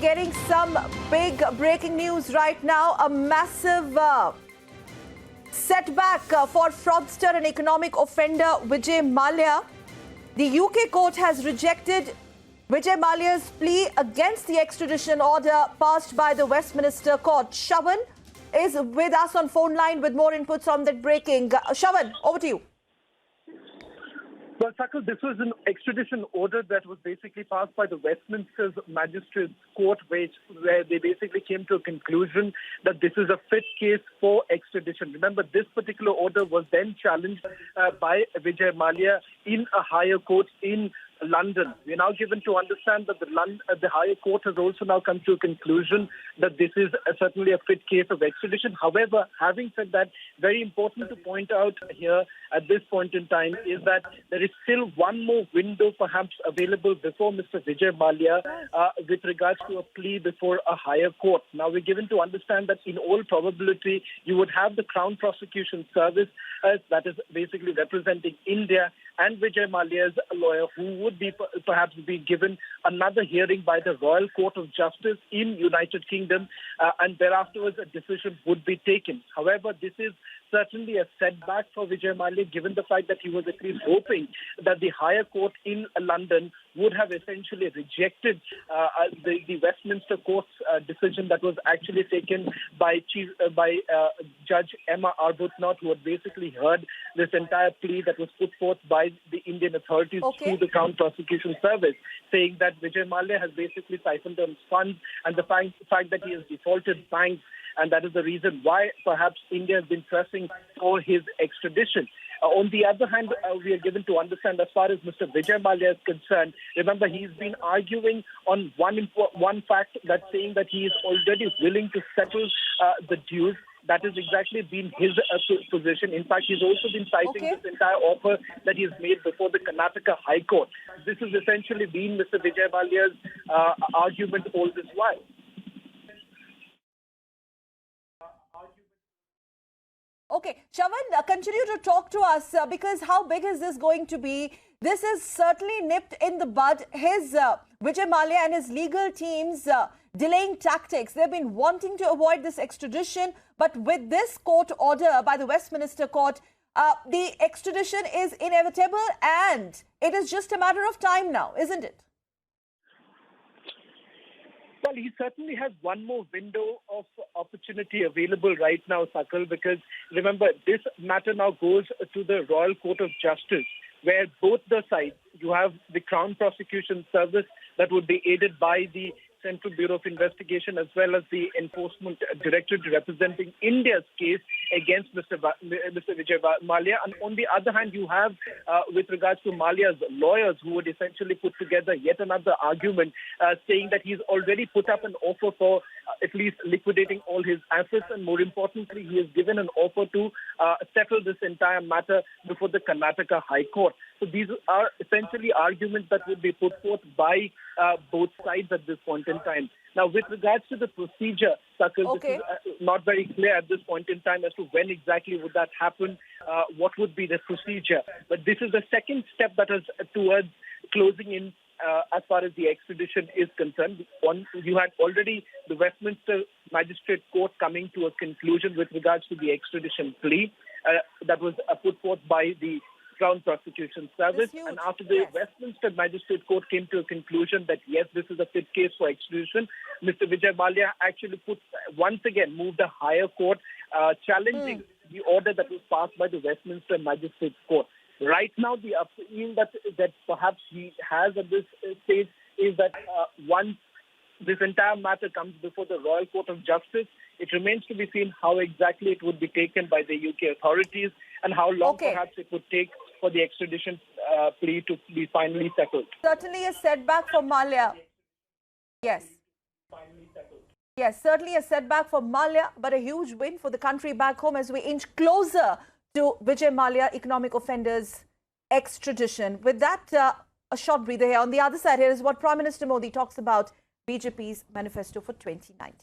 getting some big breaking news right now. A massive setback for fraudster and economic offender Vijay Mallya. The UK court has rejected Vijay Mallya's plea against the extradition order passed by the Westminster court. Shavan is with us on phone line with more inputs on that breaking. Shavan, over to you. Well, Sakal, this was an extradition order that was basically passed by the Westminster Magistrates Court, where they basically came to a conclusion that this is a fit case for extradition. Remember, this particular order was then challenged by Vijay Mallya in a higher court in London. We are now given to understand that the higher court has also now come to a conclusion that this is certainly a fit case of extradition. However, having said that, very important to point out here at this point in time is that there is still one more window perhaps available before Mr. Vijay Mallya with regards to a plea before a higher court. Now, we're given to understand that in all probability, you would have the Crown Prosecution Service that is basically representing India and Vijay Mallya's lawyer, who would be perhaps be given another hearing by the Royal Court of Justice in United Kingdom, and thereafter a decision would be taken. However, this is certainly a setback for Vijay Mallya, given the fact that he was at least hoping that the higher court in London would have essentially rejected the Westminster Court's decision that was actually taken by Judge Emma Arbuthnot, who had basically heard this entire plea that was put forth by the Indian authorities through the Crown Prosecution Service, saying that Vijay Mallya has basically siphoned on funds and the fact that he has defaulted banks, and that is the reason why perhaps India has been pressing for his extradition. On the other hand, we are given to understand as far as Mr. Vijay Mallya is concerned, remember he's been arguing on one fact, that saying that he is already willing to settle the dues. That has exactly been his position. In fact, he's also been citing this entire offer that he's made before the Karnataka High Court. This has essentially been Mr. Vijay Mallya's argument all this while. Okay, Shavan, continue to talk to us because how big is this going to be? This is certainly nipped in the bud. His Vijay Mallya and his legal teams delaying tactics. They've been wanting to avoid this extradition, but with this court order by the Westminster Court, the extradition is inevitable and it is just a matter of time now, isn't it? Well, he certainly has one more window of opportunity available right now, Sakal, because remember, this matter now goes to the Royal Court of Justice, where both the sides, you have the Crown Prosecution Service that would be aided by the Central Bureau of Investigation as well as the Enforcement Directorate representing India's case against Mr. Vijay Mallya. And on the other hand, you have, with regards to Mallya's lawyers, who would essentially put together yet another argument saying that he's already put up an offer for at least liquidating all his assets. And more importantly, he has given an offer to settle this entire matter before the Karnataka High Court. So these are essentially arguments that would be put forth by both sides at this point in time. Now, with regards to the procedure, Sakal, this is not very clear at this point in time as to when exactly would that happen, what would be the procedure. But this is the second step that is towards closing in as far as the extradition is concerned. You had already the Westminster Magistrate Court coming to a conclusion with regards to the extradition plea that was put forth by the Crown Prosecution Service, and after the Westminster Magistrate Court came to a conclusion that yes, this is a fit case for extradition, Mr. Vijay Mallya actually once again moved a higher court challenging the order that was passed by the Westminster Magistrate Court. Right now, the appeal that perhaps he has at this stage is that once this entire matter comes before the Royal Court of Justice, it remains to be seen how exactly it would be taken by the UK authorities and how long perhaps it would take for the extradition plea to be finally settled. Certainly a setback for Mallya. Yes. Yes, certainly a setback for Mallya, but a huge win for the country back home as we inch closer to Vijay Mallya, economic offenders extradition. With that, a short breather here. On the other side, here is what Prime Minister Modi talks about BJP's manifesto for 2019.